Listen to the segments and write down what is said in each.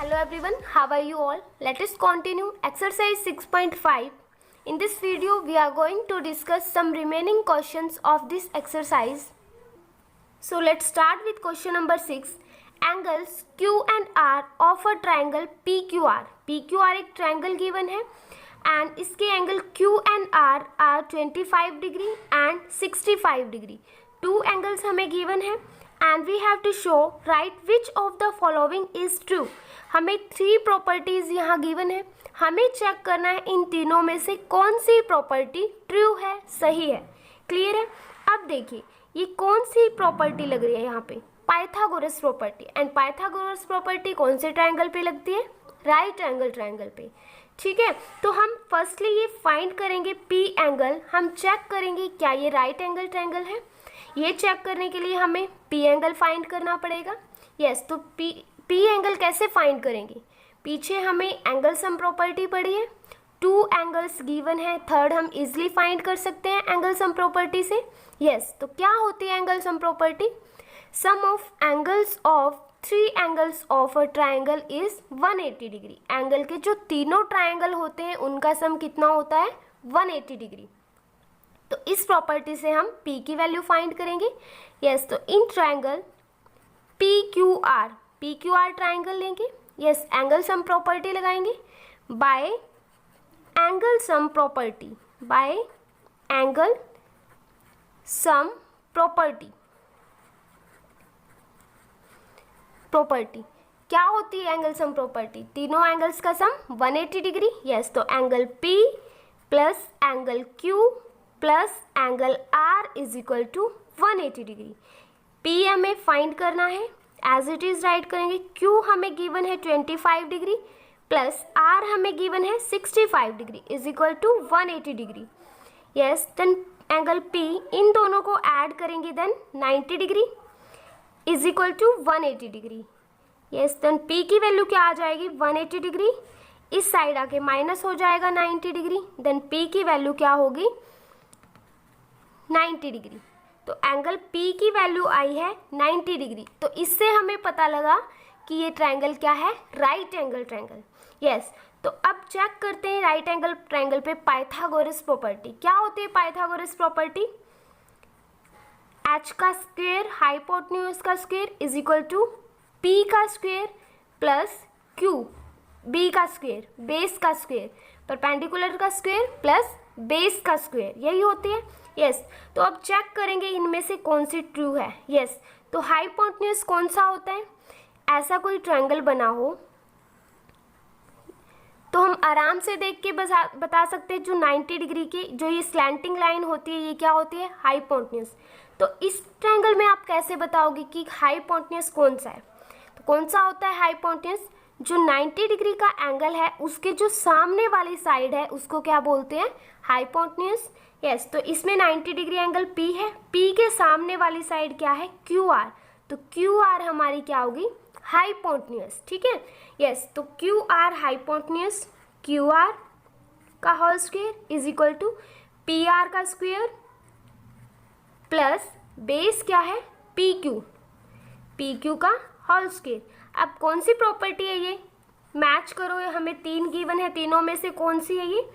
Hello everyone, how are you all? Let us continue exercise 6.5. In this video, we are going to discuss some remaining questions of this exercise. So let's start with question number 6. Angles Q and R of a triangle PQR. PQR एक triangle given है and इसके angle Q and R are 25 degree and 65 degree. Two angles हमें given है and we have to show right which of the following is true. हमें 3 properties यहाँ given है, हमें check करना है इन तीनों में से कौन सी प्रॉपर्टी ट्रू है, सही है. क्लियर है? अब देखिए ये कौन सी प्रॉपर्टी लग रही है यहाँ पे, Pythagoras property. And Pythagoras property कौन से ट्रायंगल पे लगती है? राइट एंगल ट्रायंगल पे. ठीक है, तो हम फर्स्टली ये फाइंड करेंगे पी एंगल. हम चेक करेंगे क्या ये राइट एंगल ट्रायंगल है. ये चेक करने के लिए हमें पी एंगल फाइंड करना पड़ेगा. यस, तो पी एंगल कैसे फाइंड करेंगे? पीछे हमें एंगल सम प्रॉपर्टी पड़ी है, 2 एंगल्स गिवन है, थर्ड हम इजिली फाइंड कर सकते हैं एंगल सम प्रॉपर्टी से. यस, तो क्या होती है angle sum property? Sum of angles of 3 angles of a triangle is 180 degree. Angle के जो तीनों ट्राइंगल होते हैं उनका सम कितना होता है? 180 डिग्री. तो इस प्रॉपर्टी से हम P की वैल्यू फाइंड करेंगे. यस, तो इन ट्राइंगल PQR ट्राइंगल लेंगे. यस, एंगल सम प्रॉपर्टी लगाएंगे by angle sum property, by angle sum property. क्या होती है एंगल सम प्रॉपर्टी? तीनों एंगल्स का सम 180 डिग्री. यस, तो angle P plus angle Q plus angle R is equal to 180 degree. P हमें find करना है, एज इट इज राइट करेंगे. Q हमें गिवन है 25 डिग्री प्लस R हमें गिवन है 65 degree is equal to 180 degree. Yes, then angle P इन दोनों को ऐड करेंगे, then 90 degree is equal to 180 degree. Yes, then P की वैल्यू क्या आ जाएगी? 180 डिग्री. इस साइड आके माइनस हो जाएगा 90 डिग्री. देन P की वैल्यू क्या होगी? 90 डिग्री. तो एंगल P की वैल्यू आई है 90 डिग्री. तो इससे हमें पता लगा कि ये ट्रायंगल क्या है? Right angle triangle. यस, तो अब चेक करते हैं राइट एंगल ट्रायंगल पे पाइथागोरस प्रॉपर्टी. क्या होती है पाइथागोरस प्रॉपर्टी? h का स्क्वायर हाइपोटेन्यूज का square is equal to p का स्क्वायर प्लस q, b का स्क्वायर बेस का स्क्वायर, परपेंडिकुलर का स्क्वायर प्लस बेस का स्क्वायर, यही होती है. यस, तो अब चेक करेंगे इनमें से कौन सी ट्रू है. यस, तो हाइपोटेन्यूज कौन सा होता है? ऐसा कोई ट्रायंगल बना हो तो हम आराम से देख के बता सकते हैं जो 90 डिग्री की जो ये स्लैंटिंग लाइन होती है ये क्या होती है? हाइपोटेन्यूज. तो इस ट्रायंगल में आप कैसे बताओगे कि हाइपोटेन्यूज कौन सा है? तो कौन सा होता है हाइपोटेन्यूज? जो 90 डिग्री का एंगल है उसके जो सामने वाली साइड है उसको क्या बोलते हैं? हाइपोटेन्यूज. यस, तो इसमें 90 डिग्री एंगल P है, P के सामने वाली साइड क्या है? QR. तो QR हमारी क्या होगी? हाइपोटेन्यूज. ठीक है. यस, तो QR हाइपोटेन्यूज, QR का whole square is equal to PR का स्क्वायर प्लस बेस क्या है? PQ का होल स्क्वायर. अब कौन सी प्रॉपर्टी है ये? मैच करो, ये हमें 3 गिवन है, तीनों में से कौन सी है ये?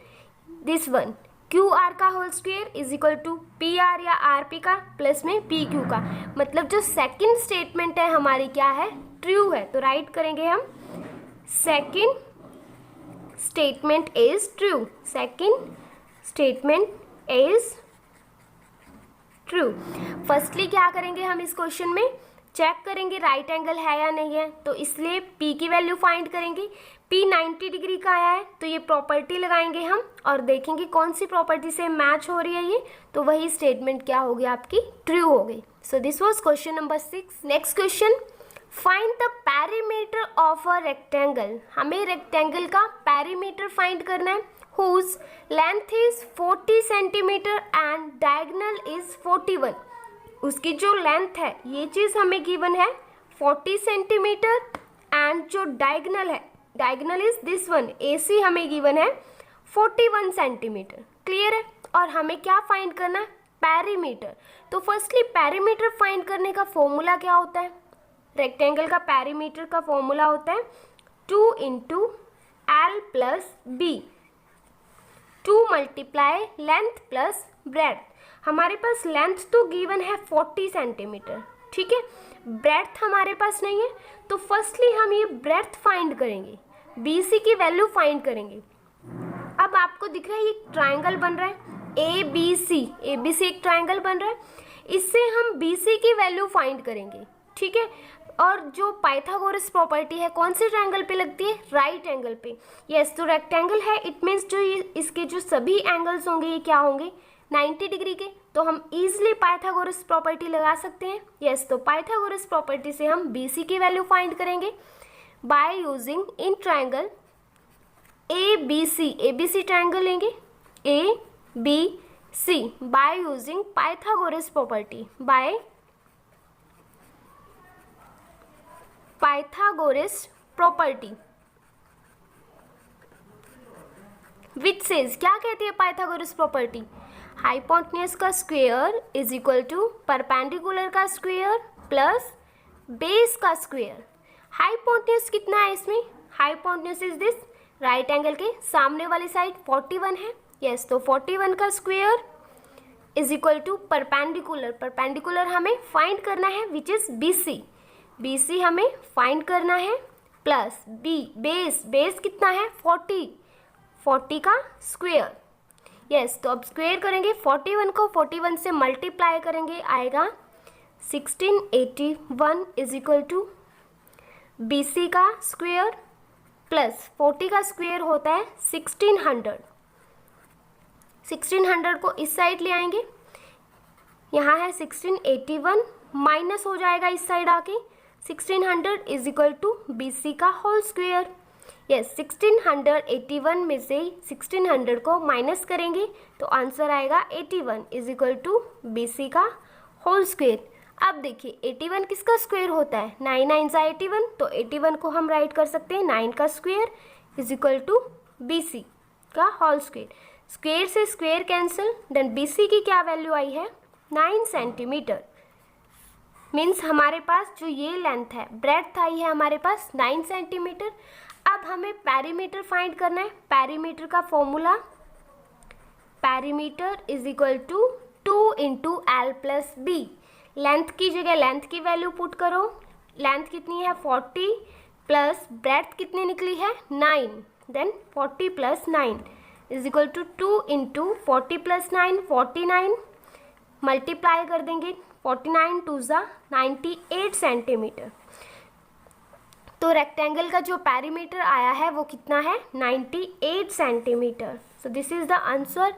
दिस वन, QR का whole square is equal to PR या RP का प्लस में PQ का. मतलब जो सेकंड स्टेटमेंट है हमारी क्या है? ट्रू है. तो राइट करेंगे हम second statement is true. Second statement is true. Firstly क्या करेंगे हम इस क्वेश्चन में? चेक करेंगे राइट एंगल है या नहीं है. तो इसलिए P की वैल्यू फाइंड करेंगे. P 90 डिग्री का आया है तो ये प्रॉपर्टी लगाएंगे हम और देखेंगे कौन सी प्रॉपर्टी से मैच हो रही है ये. तो वही स्टेटमेंट क्या होगी आपकी? ट्रू हो गई. So this was question number 6. Next question, find the perimeter of a rectangle. हमें रेक्टेंगल का पेरीमीटर फाइंड करना है whose length is 40 centimetre and diagonal is 41. उसकी जो लेंथ है ये चीज़ हमें गिवन है 40 सेंटीमीटर एंड जो डायगोनल है, diagonal is this one, AC हमें गिवन है 41 सेंटीमीटर. क्लियर है? और हमें क्या फाइंड करना है? पेरीमीटर. तो फर्स्टली पेरीमीटर फाइंड करने का फॉर्मूला क्या होता है? रेक्टेंगल का पेरीमीटर का फॉर्मूला होता है 2 into L plus b, 2 multiply length plus breadth. हमारे पास लेंथ तो गिवन है 40 सेंटीमीटर, ठीक है, ब्रेथ हमारे पास नहीं है, तो फर्स्टली हम ये ब्रेथ फाइंड करेंगे, BC की वैल्यू फाइंड करेंगे। अब आपको दिख रहा है ये ट्राइंगल बन रहा है ABC एक ट्राइंगल बन रहा है, इससे हम BC की वैल्यू फाइंड करेंगे, ठीक है। और जो पाइथागोरस प्रॉपर्टी है कौन से ट्रायंगल पे लगती है, राइट एंगल पे। यस, तो रेक्टेंगल है, इट मीन्स जो ये इसके जो सभी एंगल्स होंगे ये क्या होंगे, 90 डिग्री के, तो हम इजीली पाइथागोरस प्रॉपर्टी लगा सकते हैं। यस, तो पाइथागोरस प्रॉपर्टी से हम BC की वैल्यू फाइंड करेंगे by using in triangle ABC triangle लेंगे ABC by using Pythagoras property, by Pythagoras property which says, क्या कहती है पाइथागोरस प्रॉपर्टी, हाइपोटेन्यूज का square is equal to perpendicular का स्क्वायर प्लस बेस का स्क्वायर। हाइपोटेन्यूज कितना है इसमें, hypotenuse is this, right angle के सामने वाली साइड 41 है। यस, तो 41 का square is equal to perpendicular हमें फाइंड करना है विच इज BC हमें फाइंड करना है, प्लस बेस कितना है 40 का स्क्वायर। यस, तो अब स्क्वायर करेंगे 41 को 41 से मल्टीप्लाई करेंगे, आएगा 1681 इज इक्वल टू BC का स्क्वायर प्लस 40 का स्क्वायर होता है 1600 को इस साइड ले आएंगे, यहाँ है 1681 माइनस हो जाएगा इस साइड आके, 1600 इज इक्वल टू BC का होल स्क्वायर। यस, 1681 में से 1600 को माइनस करेंगे तो आंसर आएगा 81 इज इक्वल टू BC का होल स्क्वायर। अब देखिए 81 किसका स्क्वायर होता है, 9 9 सा 81, तो 81 को हम राइट कर सकते हैं 9 का square is equal to BC का होल स्क्वायर। स्क्वायर से स्क्वायर कैंसिल, देन BC की क्या वैल्यू आई है 9 सेंटीमीटर, मीन्स हमारे पास जो ये लेंथ है ब्रेड्थ आई है हमारे पास 9 सेंटीमीटर। अब हमें पेरीमीटर फाइंड करना है, पेरीमीटर का formula, perimeter is equal to 2 into L plus B. Length की जगह लेंथ की वैल्यू पुट करो, लेंथ कितनी है 40 प्लस ब्रेड्थ कितनी निकली है 9, then 40 plus 9 is equal to 2 into 40 plus 9 49, multiply कर देंगे 49 टू ज़ा 98 सेंटीमीटर। तो रेक्टेंगल का जो पेरीमीटर आया है वो कितना है 98 centimetre. So this is the answer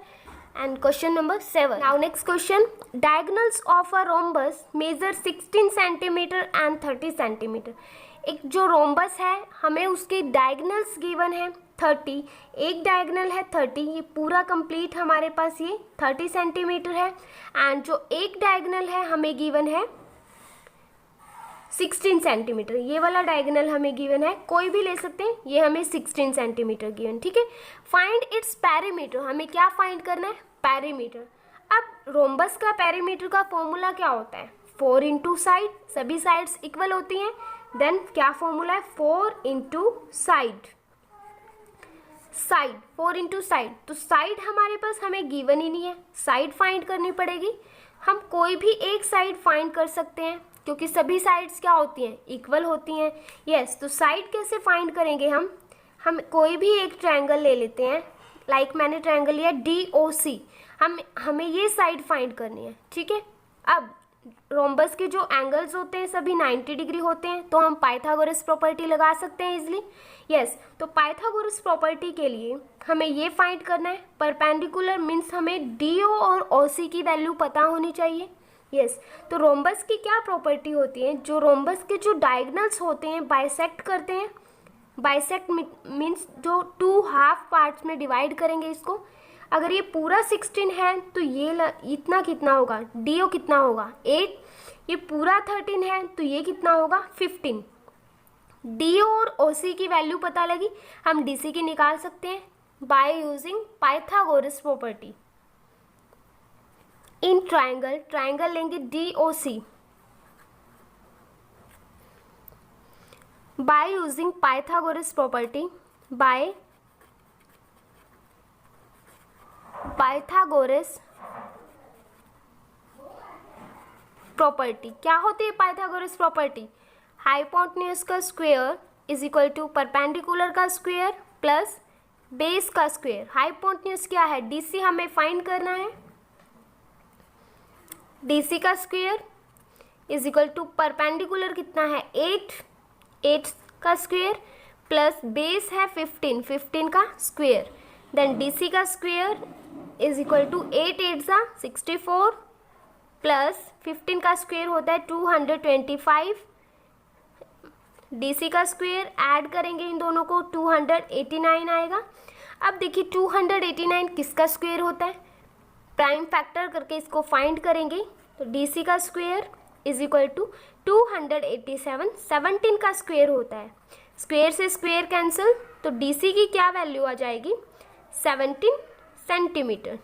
and question number 7। Now next question, diagonals of a rhombus major 16 centimetre and 30 centimetre. एक जो रोम्बस है हमें उसके डायगोनल्स गिवन है 30, एक डायगोनल है 30, ये पूरा कंप्लीट हमारे पास ये 30 सेंटीमीटर है, एंड जो एक डायगोनल है हमें गिवन है 16 सेंटीमीटर। ये वाला डायगोनल हमें गिवन है, कोई भी ले सकते हैं, ये हमें 16 सेंटीमीटर गिवन, ठीक है। फाइंड इट्स पेरीमीटर, हमें क्या फाइंड करना है पेरीमीटर। अब रोम्बस का पेरीमीटर का फॉर्मूला क्या होता है 4 इंटू साइड, सभी साइड्स इक्वल होती हैं, देन क्या फॉर्मूला है 4 इंटू साइड 4 इंटू साइड, तो साइड हमारे पास हमें गिवन ही नहीं है, साइड फाइंड करनी पड़ेगी। हम कोई भी एक साइड फाइंड कर सकते हैं क्योंकि सभी साइड्स क्या होती हैं इक्वल होती हैं। यस, तो साइड कैसे फाइंड करेंगे हम कोई भी एक ट्रायंगल ले लेते हैं, लाइक मैंने ट्रायंगल लिया DOC, हमें ये साइड फाइंड करनी है, ठीक है। अब रोम्बस के जो एंगल्स होते हैं सभी 90 डिग्री होते हैं, तो हम पाइथागोरस प्रॉपर्टी लगा सकते हैं इजिली। यस, तो पाइथागोरस प्रॉपर्टी के लिए हमें ये फाइंड करना है परपेंडिकुलर, मीन्स हमें DO और OC की वैल्यू पता होनी चाहिए। यस, तो रोम्बस की क्या प्रॉपर्टी होती है, जो रोम्बस के जो डायगोनल्स होते हैं बाइसेक्ट करते हैं, बाइसेक्ट मीन्स जो 2 हाफ पार्ट्स में डिवाइड करेंगे इसको। अगर ये पूरा 16 है तो ये इतना कितना होगा DO कितना होगा 8, ये पूरा 13 है तो ये कितना होगा 15। DO और OC की वैल्यू पता लगी, हम DC की निकाल सकते हैं by using Pythagoras property. In triangle लेंगे DOC, by using Pythagoras property, by Pythagoras property. क्या होती है पाइथागोरस प्रॉपर्टी? हाइपोटेन्यूज का square is equal to perpendicular का स्क्वायर प्लस बेस का स्क्वायर. हाइपोटेन्यूज क्या है? डीसी हमें फाइंड करना है. डीसी का square is equal to perpendicular कितना है 8 का स्क्वायर प्लस बेस है 15 का स्क्वायर. देन डीसी का square is equal to 8 8 64 plus 15 का स्क्वायर होता है 225. डीसी का स्क्वायर ऐड करेंगे इन दोनों को 289 आएगा. अब देखिए 289 किसका स्क्वायर होता है? प्राइम फैक्टर करके इसको फाइंड करेंगे. तो डीसी का स्क्वायर इज इक्वल टू 287. 17 का स्क्वायर होता है. स्क्वायर से स्क्वायर कैंसिल, तो डीसी की क्या वैल्यू आ जाएगी? 17 सेंटीमीटर.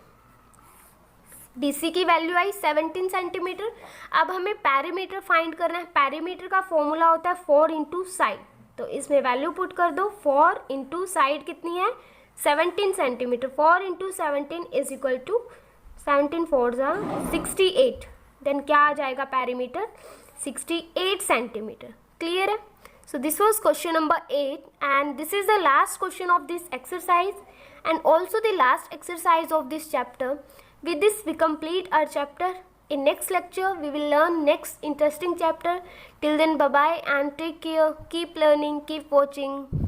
डीसी की वैल्यू आई 17 सेंटीमीटर. अब हमें पैरीमीटर फाइंड करना है. पैरीमीटर का फॉर्मूला होता है 4 इंटू साइड. तो इसमें वैल्यू पुट कर दो. 4 इंटू साइड कितनी है? 17 centimetre. 4 into 17 is equal to 17 4 68. Then क्या आ जाएगा पैरीमीटर? 68 सेंटीमीटर. क्लियर है? So this was question number 8 and this is the last question of this exercise and also the last exercise of this chapter. With this we complete our chapter. In next lecture we will learn next interesting chapter. Till then bye bye and take care. Keep learning, keep watching.